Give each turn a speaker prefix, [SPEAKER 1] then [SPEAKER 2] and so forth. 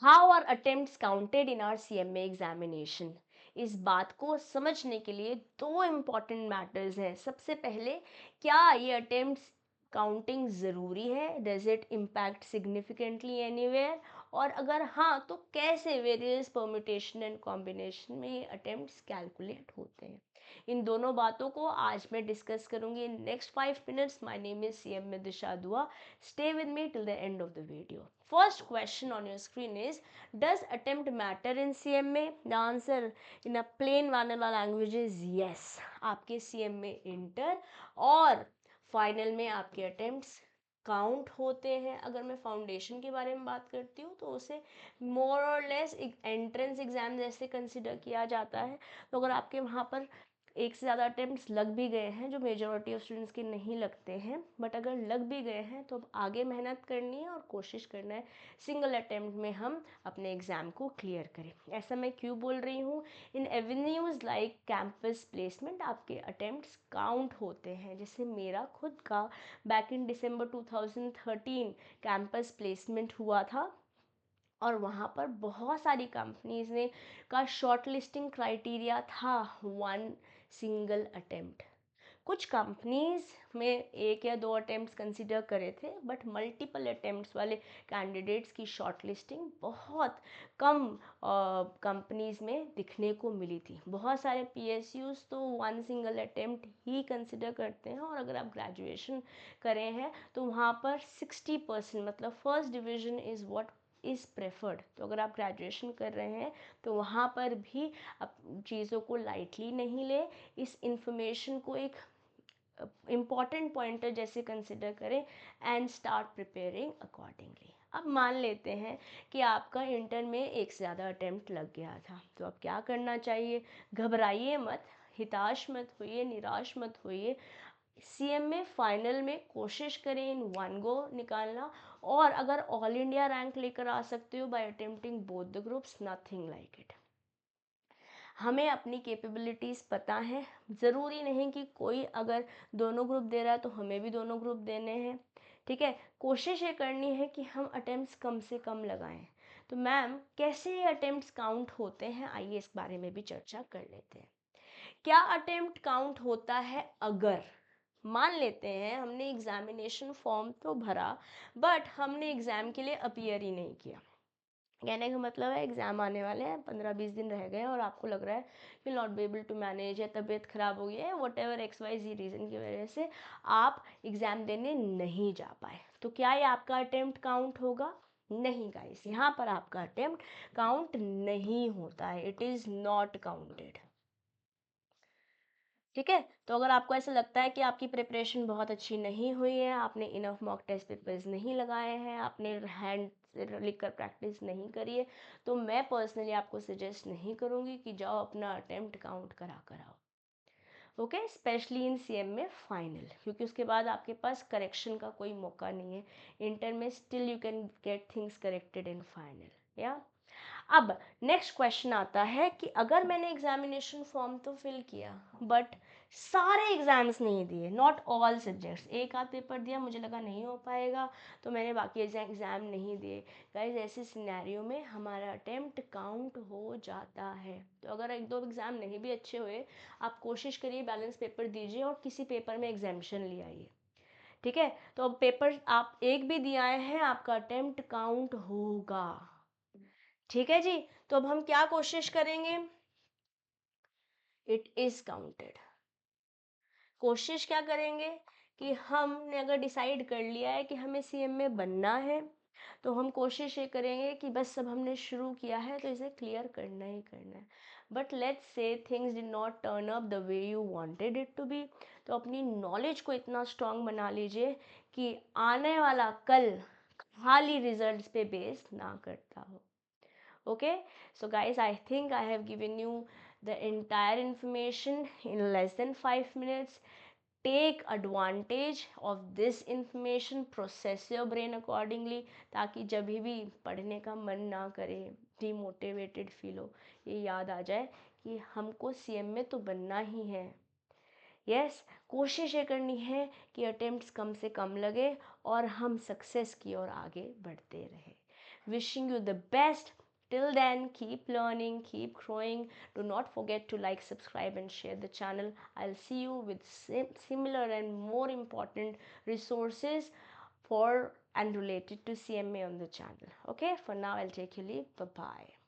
[SPEAKER 1] How are attempts counted in our CMA examination. इस बात को समझने के लिए दो इम्पॉर्टेंट मैटर्स हैं। सबसे पहले, क्या ये अटेम्प्ट्स काउंटिंग ज़रूरी है, does it impact significantly anywhere, और अगर हाँ तो कैसे वेरियस परम्यूटेशन एंड कॉम्बिनेशन में ये अटेम्प्ट्स कैलकुलेट होते हैं। इन दोनों बातों को आज मैं डिस्कस करूंगी in next 5 minutes। My name is CM Midisha Dua। Stay with me till the end of the video. First question on your screen is, does attempt matter in CMA? The answer in a plain vanilla language is yes. आपके CMA inter और final में आपके attempts count होते हैं। अगर मैं foundation के बारे में बात करती हूँ तो उसे मोर और लेस एंट्रेंस एग्जाम जैसे कंसिडर किया जाता है। तो अगर आपके वहाँ पर एक से ज़्यादा अटेम्प्ट्स लग भी गए हैं, जो मेजॉरिटी ऑफ स्टूडेंट्स के नहीं लगते हैं, बट अगर लग भी गए हैं तो अब आगे मेहनत करनी है और कोशिश करना है सिंगल अटेम्प्ट में हम अपने एग्ज़ाम को क्लियर करें। ऐसा मैं क्यों बोल रही हूँ? इन एवेन्यूज़ लाइक कैंपस प्लेसमेंट आपके अटेम्प्ट्स काउंट होते हैं। जैसे मेरा खुद का back in December 2013 campus placement हुआ था और वहाँ पर बहुत सारी कंपनीज ने का शॉर्ट लिस्टिंग क्राइटेरिया था वन सिंगल अटेम्प्ट। कुछ कंपनीज में एक या दो अटेम्प्ट्स कंसिडर करे थे, बट मल्टीपल अटेम्प्ट्स वाले कैंडिडेट्स की शॉर्ट लिस्टिंग बहुत कम कंपनीज में दिखने को मिली थी। बहुत सारे पीएसयूज तो वन सिंगल अटेम्प्ट ही कंसिडर करते हैं, और अगर आप ग्रेजुएशन करे हैं तो वहाँ पर 60% मतलब first division is what is preferred. तो अगर आप ग्रेजुएशन कर रहे हैं तो वहाँ पर भी आप चीज़ों को लाइटली नहीं ले, इस इंफॉर्मेशन को एक इम्पॉर्टेंट पॉइंटर जैसे कंसिडर करें एंड स्टार्ट प्रिपेयरिंग अकॉर्डिंगली। अब मान लेते हैं कि आपका इंटर में एक से ज़्यादा अटेम्प्ट लग गया था, तो अब क्या करना चाहिए? घबराइए मत, हिताश मत होइए, निराश मत होइए। सीएमए फाइनल में कोशिश करें इन वन गो निकालना, और अगर ऑल इंडिया रैंक लेकर आ सकते हो by attempting both the groups, nothing like it. हमें अपनी कैपेबिलिटीज़ पता है। ज़रूरी नहीं कि कोई अगर दोनों ग्रुप दे रहा है तो हमें भी दोनों ग्रुप देने हैं। ठीक है, कोशिश ये करनी है कि हम अटेम्प्ट्स कम से कम लगाएं। तो मैम, कैसे ये अटेम्प्ट्स काउंट होते हैं, आइए इस बारे में भी चर्चा कर लेते हैं। क्या अटेम्प्ट काउंट होता है? अगर मान लेते हैं हमने एग्जामिनेशन फॉर्म तो भरा, बट हमने एग्ज़ाम के लिए अपीयर ही नहीं किया। कहने का मतलब है एग्ज़ाम आने वाले हैं, 15-20 दिन रह गए हैं और आपको लग रहा है कि not be able to manage, या तबीयत ख़राब हो गई है, वट एवर XYZ रीज़न की वजह से आप एग्ज़ाम देने नहीं जा पाए, तो क्या ये आपका अटेम्प्ट काउंट होगा? नहीं गाइस, यहाँ पर आपका अटेम्प्ट काउंट नहीं होता है, इट इज़ नॉट काउंटेड। ठीक है, तो अगर आपको ऐसा लगता है कि आपकी प्रिपरेशन बहुत अच्छी नहीं हुई है, आपने इनफ मॉक टेस्ट पेपर्स नहीं लगाए हैं, आपने हैंड से लिख कर प्रैक्टिस नहीं करी है, तो मैं पर्सनली आपको सजेस्ट नहीं करूँगी कि जाओ अपना अटेम्प्ट काउंट करा कर आओ। ओके, स्पेशली इन सीएम में फाइनल, क्योंकि उसके बाद आपके पास करेक्शन का कोई मौका नहीं है। इंटर में still you can get things corrected in final. या अब नेक्स्ट क्वेश्चन आता है कि अगर मैंने एग्जामिनेशन फॉर्म तो फिल किया, बट सारे एग्जाम्स नहीं दिए, नॉट ऑल सब्जेक्ट्स, एक आध पेपर दिया, मुझे लगा नहीं हो पाएगा तो मैंने बाकी एग्जाम नहीं दिए। गाइज, ऐसे सिनेरियो में हमारा अटेम्प्ट काउंट हो जाता है। तो अगर एक दो एग्जाम नहीं भी अच्छे हुए, आप कोशिश करिए बैलेंस पेपर दीजिए और किसी पेपर में एग्जाम्शन ले आइए। ठीक है, तो अब पेपर आप एक भी दिए आए हैं, आपका अटेम्प्ट काउंट होगा। ठीक है जी, तो अब हम क्या कोशिश करेंगे? It is counted. कोशिश क्या करेंगे कि हमने अगर डिसाइड कर लिया है कि हमें सीएम में बनना है, तो हम कोशिश ये करेंगे कि बस सब हमने शुरू किया है तो इसे क्लियर करना ही करना है। But let's say things did not turn up the way you wanted it to be, तो अपनी नॉलेज को इतना स्ट्रांग बना लीजिए कि आने वाला कल खाली रिजल्ट्स पे बेस ना करता हो। Okay, so guys, I think I have given you the entire information in less than 5 minutes. Take advantage of this information, process your brain accordingly, ताकि जब भी पढ़ने का मन ना करे, डिमोटिवेटेड फील हो, ये याद आ जाए कि हमको सीएम में तो बनना ही है। यस, कोशिश ये करनी है कि अटेम्प्ट्स कम से कम लगे और हम सक्सेस की ओर आगे बढ़ते रहें। Wishing you the best. Till then, keep learning, keep growing. Do not forget to like, subscribe, and share the channel. I'll see you with similar and more important resources for and related to CMA on the channel. Okay, for now, I'll take you leave. Bye bye.